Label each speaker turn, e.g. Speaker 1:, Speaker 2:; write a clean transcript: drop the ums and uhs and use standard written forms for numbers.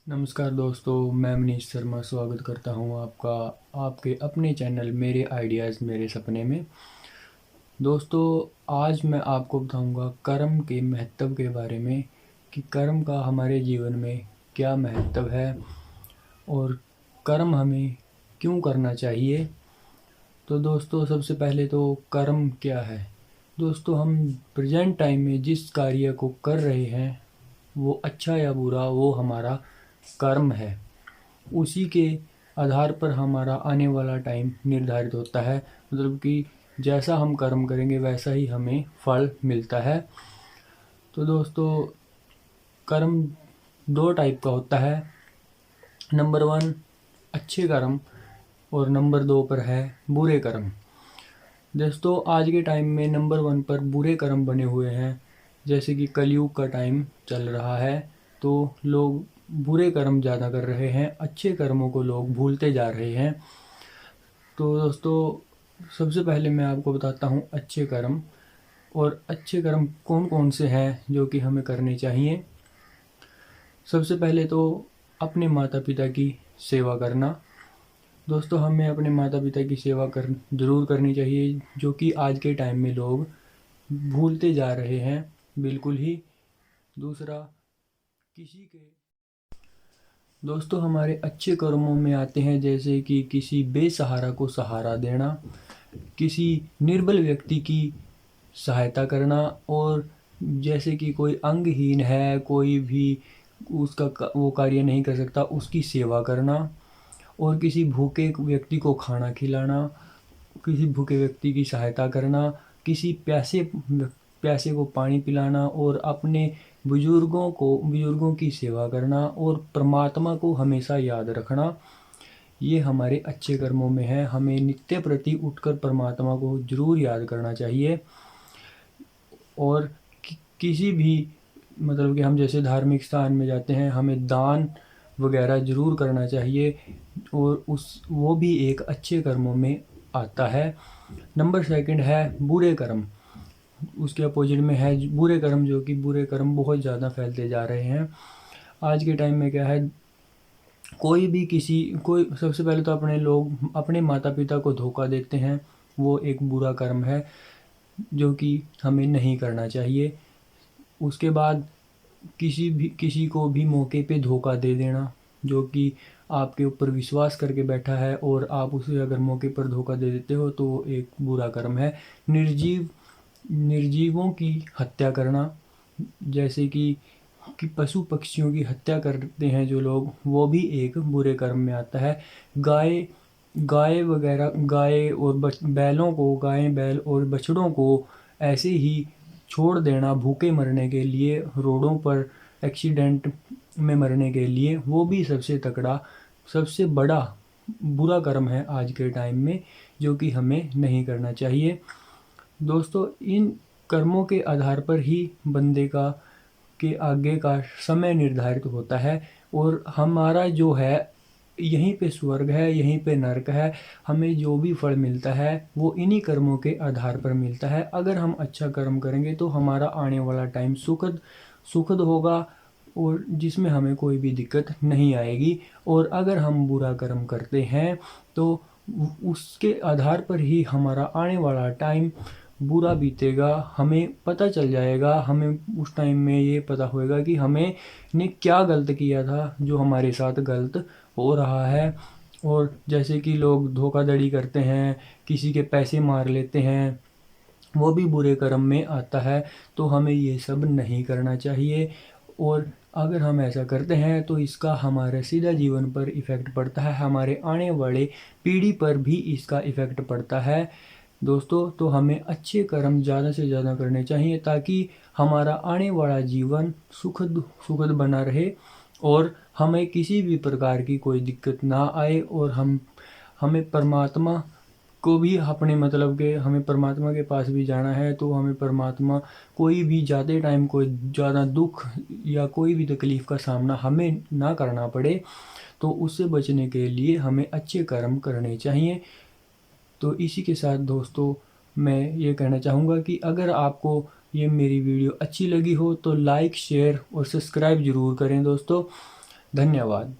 Speaker 1: नमस्कार दोस्तों, मैं मनीष शर्मा स्वागत करता हूं आपका आपके अपने चैनल मेरे आइडियाज़ मेरे सपने में। दोस्तों, आज मैं आपको बताऊंगा कर्म के महत्व के बारे में कि कर्म का हमारे जीवन में क्या महत्व है और कर्म हमें क्यों करना चाहिए। तो दोस्तों, सबसे पहले तो कर्म क्या है। दोस्तों, हम प्रेजेंट टाइम में जिस कार्य को कर रहे हैं वो अच्छा या बुरा वो हमारा कर्म है। उसी के आधार पर हमारा आने वाला टाइम निर्धारित होता है। मतलब कि जैसा हम कर्म करेंगे वैसा ही हमें फल मिलता है। तो दोस्तों, कर्म दो टाइप का होता है। नंबर वन अच्छे कर्म और नंबर दो पर है बुरे कर्म। दोस्तों, आज के टाइम में नंबर वन पर बुरे कर्म बने हुए हैं। जैसे कि कलयुग का टाइम चल रहा है, तो लोग बुरे कर्म ज़्यादा कर रहे हैं, अच्छे कर्मों को लोग भूलते जा रहे हैं। तो दोस्तों, सबसे पहले मैं आपको बताता हूँ अच्छे कर्म। और अच्छे कर्म कौन कौन से हैं जो कि हमें करने चाहिए। सबसे पहले तो अपने माता पिता की सेवा करना। दोस्तों, हमें अपने माता पिता की सेवा कर ज़रूर करनी चाहिए, जो कि आज के टाइम में लोग भूलते जा रहे हैं बिल्कुल ही। दूसरा, किसी के दोस्तों हमारे अच्छे कर्मों में आते हैं जैसे कि किसी बेसहारा को सहारा देना, किसी निर्बल व्यक्ति की सहायता करना, और जैसे कि कोई अंगहीन है, कोई भी उसका वो कार्य नहीं कर सकता, उसकी सेवा करना, और किसी भूखे व्यक्ति को खाना खिलाना, किसी भूखे व्यक्ति की सहायता करना, किसी प्यासे प्यासे को पानी पिलाना, और अपने बुजुर्गों की सेवा करना, और परमात्मा को हमेशा याद रखना। ये हमारे अच्छे कर्मों में है। हमें नित्य प्रति उठकर परमात्मा को जरूर याद करना चाहिए। और किसी भी मतलब कि हम जैसे धार्मिक स्थान में जाते हैं, हमें दान वगैरह ज़रूर करना चाहिए, और उस वो भी एक अच्छे कर्मों में आता है। नंबर सेकंड है बुरे कर्म। उसके अपोजिट में है बुरे कर्म, जो कि बुरे कर्म बहुत ज़्यादा फैलते जा रहे हैं आज के टाइम में। क्या है, कोई सबसे पहले तो अपने लोग अपने माता पिता को धोखा देते हैं, वो एक बुरा कर्म है जो कि हमें नहीं करना चाहिए। उसके बाद किसी को भी मौके पे धोखा दे देना, जो कि आपके ऊपर विश्वास करके बैठा है और आप उसे अगर मौके पर धोखा दे देते हो तो वो एक बुरा कर्म है। निर्जीवों की हत्या करना, जैसे कि पशु पक्षियों की हत्या करते हैं जो लोग, वो भी एक बुरे कर्म में आता है। गाय गाय वगैरह गाय और बैलों को, गाय बैल और बछड़ों को ऐसे ही छोड़ देना भूखे मरने के लिए, रोडों पर एक्सीडेंट में मरने के लिए, वो भी सबसे बड़ा बुरा कर्म है आज के टाइम में, जो कि हमें नहीं करना चाहिए। दोस्तों, इन कर्मों के आधार पर ही बंदे का के आगे का समय निर्धारित होता है, और हमारा जो है यहीं पे स्वर्ग है, यहीं पे नरक है। हमें जो भी फल मिलता है वो इन्हीं कर्मों के आधार पर मिलता है। अगर हम अच्छा कर्म करेंगे तो हमारा आने वाला टाइम सुखद सुखद होगा, और जिसमें हमें कोई भी दिक्कत नहीं आएगी। और अगर हम बुरा कर्म करते हैं तो उसके आधार पर ही हमारा आने वाला टाइम बुरा बीतेगा। हमें पता चल जाएगा, हमें उस टाइम में ये पता होएगा कि हमें ने क्या गलत किया था जो हमारे साथ गलत हो रहा है। और जैसे कि लोग धोखाधड़ी करते हैं, किसी के पैसे मार लेते हैं, वो भी बुरे कर्म में आता है। तो हमें ये सब नहीं करना चाहिए। और अगर हम ऐसा करते हैं तो इसका हमारे सीधा जीवन पर इफ़ेक्ट पड़ता है, हमारे आने वाले पीढ़ी पर भी इसका इफ़ेक्ट पड़ता है। दोस्तों, तो हमें अच्छे कर्म ज़्यादा से ज़्यादा करने चाहिए ताकि हमारा आने वाला जीवन सुखद सुखद बना रहे, और हमें किसी भी प्रकार की कोई दिक्कत ना आए। और हमें परमात्मा को भी अपने मतलब के हमें परमात्मा के पास भी जाना है, तो हमें परमात्मा कोई भी ज़्यादा टाइम कोई ज़्यादा दुख या कोई भी तकलीफ़ का सामना हमें ना करना पड़े। तो उससे बचने के लिए हमें अच्छे कर्म करने चाहिए। तो इसी के साथ दोस्तों, मैं ये कहना चाहूँगा कि अगर आपको ये मेरी वीडियो अच्छी लगी हो तो लाइक शेयर और सब्सक्राइब ज़रूर करें दोस्तों। धन्यवाद।